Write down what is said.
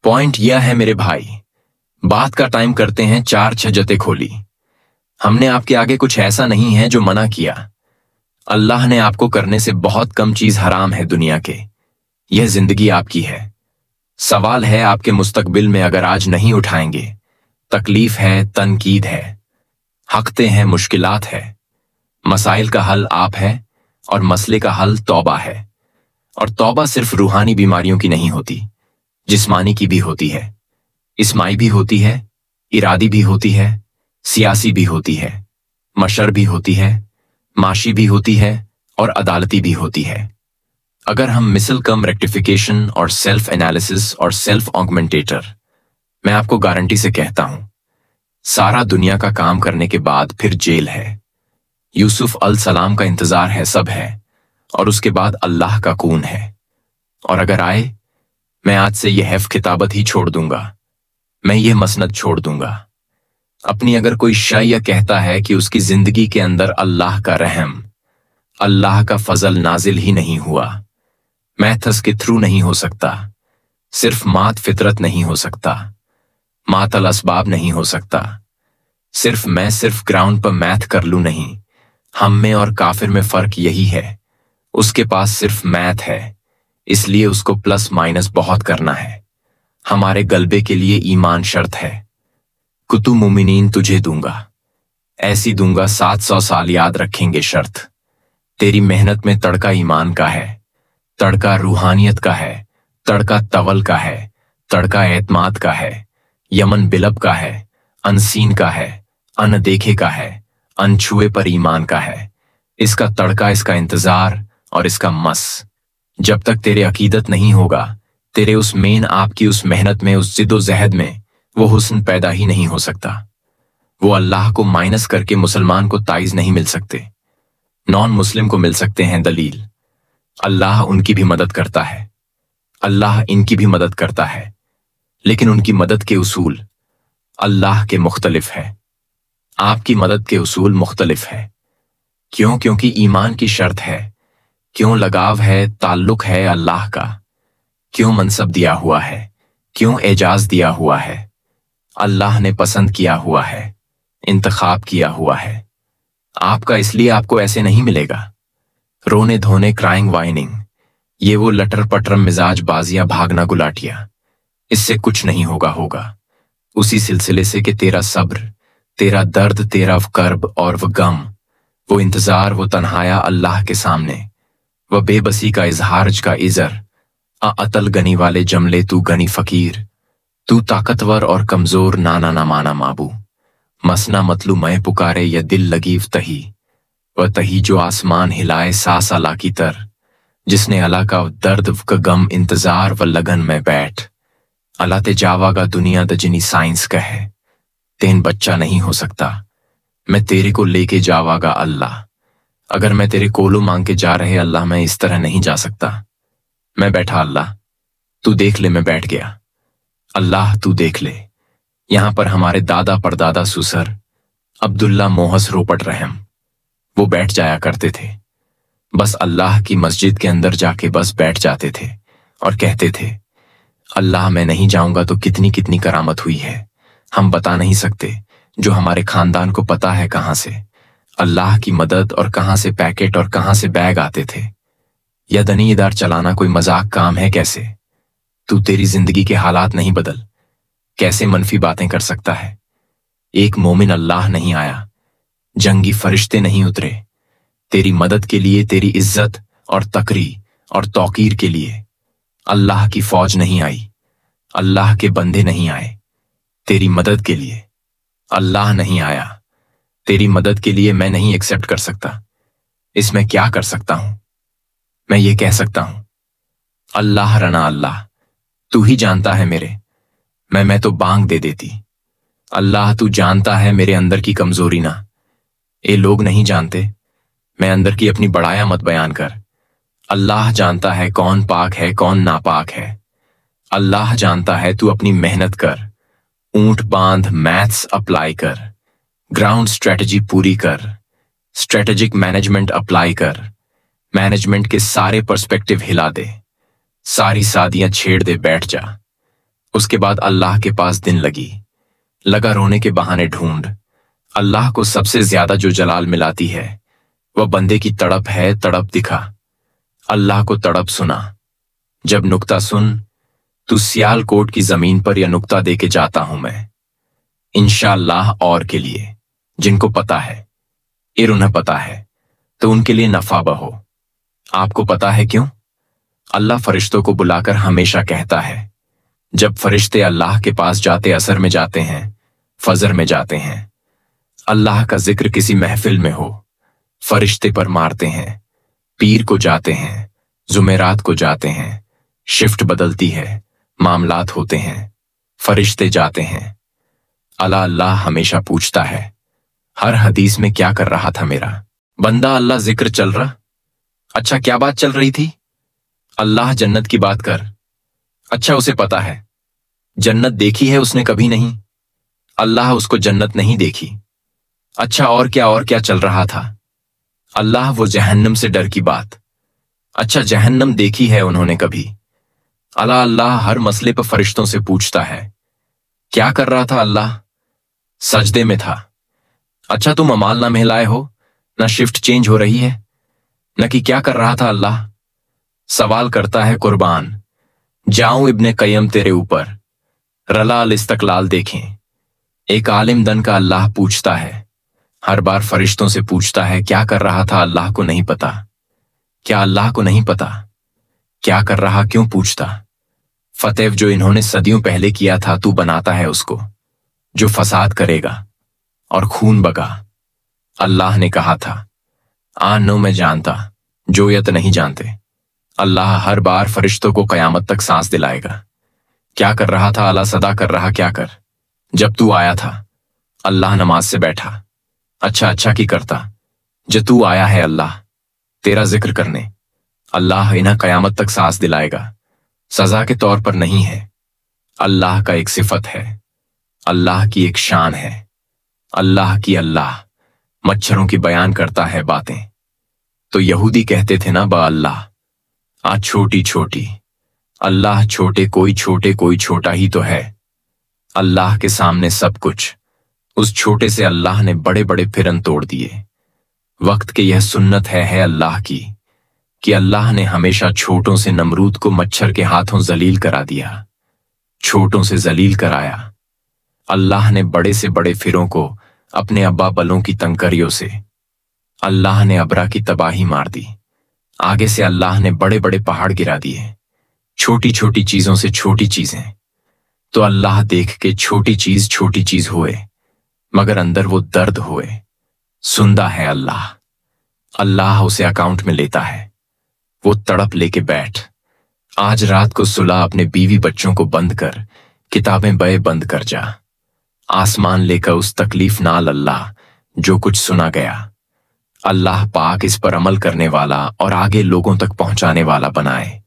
Point यह है मेरे भाई, बात का टाइम करते हैं 4 छजते खोली। हमने आपके आगे कुछ ऐसा नहीं है जो मना किया। अल्लाह ने आपको करने से बहुत कम चीज हराम है दुनिया के। यह जिंदगी आपकी है। सवाल है आपके मुस्तकबिल में, अगर आज नहीं उठाएंगे। तकलीफ है, तनकीद है, हक़ते हैं, मुश्किलात है। मसाइल का हल आप है और मसले का हल तौबा है। और तौबा सिर्फ रूहानी बीमारियों की नहीं होती, जिस्मानी की भी होती है, इस्माई भी होती है, इरादी भी होती है, सियासी भी होती है, मशर भी होती है, माशी भी होती है और अदालती भी होती है। अगर हम मिसल कम रेक्टिफिकेशन और सेल्फ एनालिसिस और सेल्फ ऑगमेंटेटर, मैं आपको गारंटी से कहता हूं, सारा दुनिया का काम करने के बाद फिर जेल है। यूसुफ अल सलाम का इंतजार है, सब है, और उसके बाद अल्लाह का खून है। और अगर आए, मैं आज से यह हैफ किताबत ही छोड़ दूंगा, मैं ये मसनद छोड़ दूंगा। अपनी अगर कोई शय कहता है कि उसकी जिंदगी के अंदर अल्लाह का रहम, अल्लाह का फजल नाजिल ही नहीं हुआ, मैथस के थ्रू नहीं हो सकता, सिर्फ मात फितरत नहीं हो सकता, मातल असबाब नहीं हो सकता, सिर्फ ग्राउंड पर मैथ कर लूं नहीं। हम में और काफिर में फर्क यही है, उसके पास सिर्फ मैथ है, इसलिए उसको प्लस माइनस बहुत करना है। हमारे गलबे के लिए ईमान शर्त है। कुतु मुमिनीन तुझे दूंगा, ऐसी दूंगा 700 साल याद रखेंगे शर्त। तेरी मेहनत में तड़का ईमान का है, तड़का रूहानियत का है, तड़का तवल का है, तड़का एतमाद का है, यमन बिलब का है, अनसीन का है, अनदेखे का है, अनछुए पर ईमान का है। इसका तड़का, इसका इंतजार और इसका मस। जब तक तेरे अकीदत नहीं होगा, तेरे उस मेन आपकी उस मेहनत में, उस जिद्दो जहद में वो हुस्न पैदा ही नहीं हो सकता। वो अल्लाह को माइनस करके मुसलमान को ताइज नहीं मिल सकते, नॉन मुस्लिम को मिल सकते हैं दलील। अल्लाह उनकी भी मदद करता है, अल्लाह इनकी भी मदद करता है, लेकिन उनकी मदद के उसूल अल्लाह के मुख्तलिफ है, आपकी मदद के उसूल मुख्तलिफ है। क्यों? क्योंकि ईमान की शर्त है। क्यों? लगाव है, ताल्लुक है अल्लाह का। क्यों? मनसब दिया हुआ है। क्यों? एजाज दिया हुआ है। अल्लाह ने पसंद किया हुआ है, इंतखाब किया हुआ है आपका, इसलिए आपको ऐसे नहीं मिलेगा। रोने धोने, क्राइंग वाइनिंग, ये वो लटर पटर मिजाज बाजियां, भागना गुलाटियां, इससे कुछ नहीं होगा। उसी सिलसिले से कि तेरा सब्र, तेरा दर्द, तेरा कर्ब और वो गम, वो इंतजार, वो तन्हाया अल्लाह के सामने, वह बेबसी का इजहारज का इजर, अतल गनी वाले जमले, तू गनी फकीर, तू ताकतवर और कमजोर, नाना ना माना माबू, मसना मतलू मैं पुकारे, या दिल लगीफ तही, वह तही जो आसमान हिलाए, सास अला की तर, जिसने अला का दर्द व गम, इंतजार व लगन में बैठ, अला ते जावागा दुनिया द जिनी साइंस कहे, तेन बच्चा नहीं हो सकता, मैं तेरे को लेके जावागा अल्लाह। अगर मैं तेरे कोलो मांग के जा रहे अल्लाह, मैं इस तरह नहीं जा सकता। मैं बैठा अल्लाह, तू देख ले, मैं बैठ गया अल्लाह, तू देख ले। यहां पर हमारे दादा परदादा सुसर अब्दुल्ला मोहस रोपट रहम, वो बैठ जाया करते थे, बस अल्लाह की मस्जिद के अंदर जाके बस बैठ जाते थे और कहते थे, अल्लाह मैं नहीं जाऊंगा तो कितनी कितनी करामत हुई है, हम बता नहीं सकते, जो हमारे खानदान को पता है कहां से अल्लाह की मदद और कहां से पैकेट और कहां से बैग आते थे। यदनी इदार चलाना कोई मजाक काम है कैसे? तू तेरी जिंदगी के हालात नहीं बदल, कैसे मनफी बातें कर सकता है? एक मोमिन अल्लाह नहीं आया, जंगी फरिश्ते नहीं उतरे तेरी मदद के लिए, तेरी इज्जत और तकरी और तौकीर के लिए। अल्लाह की फौज नहीं आई, अल्लाह के बंदे नहीं आए तेरी मदद के लिए। अल्लाह नहीं आया तेरी मदद के लिए, मैं नहीं एक्सेप्ट कर सकता। इसमें क्या कर सकता हूं? मैं ये कह सकता हूं, अल्लाह रना अल्लाह, तू ही जानता है मेरे, मैं तो बांग दे देती। अल्लाह तू जानता है मेरे अंदर की कमजोरी ना, ये लोग नहीं जानते। मैं अंदर की अपनी बड़ाया मत बयान कर। अल्लाह जानता है कौन पाक है कौन नापाक है। अल्लाह जानता है, तू अपनी मेहनत कर, ऊंट बांध, मैथ्स अप्लाई कर, ग्राउंड स्ट्रेटजी पूरी कर, स्ट्रेटेजिक मैनेजमेंट अप्लाई कर, मैनेजमेंट के सारे पर्सपेक्टिव हिला दे, सारी शादियां छेड़ दे, बैठ जा। उसके बाद अल्लाह के पास दिन लगा रोने के बहाने ढूंढ। अल्लाह को सबसे ज्यादा जो जलाल मिलाती है वह बंदे की तड़प है, तड़प दिखा। अल्लाह को तड़प सुना। जब नुक्ता सुन, तू सियालकोट की जमीन पर यह नुक्ता दे के जाता हूं मैं, इंशाअल्लाह। और के लिए जिनको पता है, उन्हें पता है तो उनके लिए नफा बहो। आपको पता है क्यों? अल्लाह फरिश्तों को बुलाकर हमेशा कहता है, जब फरिश्ते अल्लाह के पास जाते, असर में जाते हैं, फजर में जाते हैं, अल्लाह का जिक्र किसी महफिल में हो, फरिश्ते पर मारते हैं। पीर को जाते हैं, जुमेरात को जाते हैं, शिफ्ट बदलती है, मामलात होते हैं, फरिश्ते जाते हैं। अल्लाह हमेशा पूछता है, हर हदीस में क्या कर रहा था मेरा बंदा? अल्लाह जिक्र चल रहा? अच्छा, क्या बात चल रही थी? अल्लाह जन्नत की बात कर। अच्छा, उसे पता है। जन्नत देखी है उसने कभी नहीं। अल्लाह उसको जन्नत नहीं देखी। अच्छा, और क्या चल रहा था? अल्लाह वो जहन्नम से डर की बात। अच्छा, जहन्नम देखी है उन्होंने कभी? अल्लाह हर मसले पर फरिश्तों से पूछता है। क्या कर रहा था अल्लाह? सजदे में था। अच्छा, तुम अमाल ना महलाए हो, ना शिफ्ट चेंज हो रही है, न कि क्या कर रहा था अल्लाह? सवाल करता है कुर्बान जाऊं इब्ने कय्यम तेरे ऊपर, रला अल इस्तकलाल देखें। एक आलिम दन का अल्लाह पूछता है, हर बार फरिश्तों से पूछता है क्या कर रहा था? अल्लाह को नहीं पता। क्या अल्लाह को नहीं पता क्या कर रहा? क्यों पूछता? फतेव जो इन्होंने सदियों पहले किया था, तू बनाता है उसको जो फसाद करेगा और खून बगा। अल्लाह ने कहा था, नो मैं जानता, जो यत नहीं जानते। अल्लाह हर बार फरिश्तों को कयामत तक सांस दिलाएगा। क्या कर रहा था? अल्लाह सदा कर रहा क्या कर? जब तू आया था, अल्लाह नमाज से बैठा। अच्छा की करता जो तू आया है अल्लाह तेरा जिक्र करने। अल्लाह इन्हें कयामत तक सांस दिलाएगा, सजा के तौर पर नहीं है। अल्लाह का एक सिफत है, अल्लाह की एक शान है। अल्लाह मच्छरों की बयान करता है बातें। तो यहूदी कहते थे ना, बा अल्लाह छोटी छोटी, अल्लाह छोटे कोई छोटा ही तो है। अल्लाह के सामने सब कुछ। उस छोटे से अल्लाह ने बड़े बड़े फिरन तोड़ दिए। वक्त के यह सुन्नत है अल्लाह की कि अल्लाह ने हमेशा छोटों से नमरूद को मच्छर के हाथों जलील करा दिया, छोटों से जलील कराया। अल्लाह ने बड़े से बड़े फिरों को अपने अब्बा बलों की तंकरियों से, अल्लाह ने अबरा की तबाही मार दी। आगे से अल्लाह ने बड़े बड़े पहाड़ गिरा दिए, छोटी छोटी चीजों से छोटी चीजें। तो अल्लाह देख के छोटी चीज हुए, मगर अंदर वो दर्द हुए। सुनता है अल्लाह उसे अकाउंट में लेता है। वो तड़प लेके बैठ, आज रात को सुला अपने बीवी बच्चों को बंद कर, किताबें बंद कर जा। आसमान लेकर उस तकलीफ नाल अल्लाह जो कुछ सुना गया। अल्लाह पाक इस पर अमल करने वाला और आगे लोगों तक पहुंचाने वाला बनाए।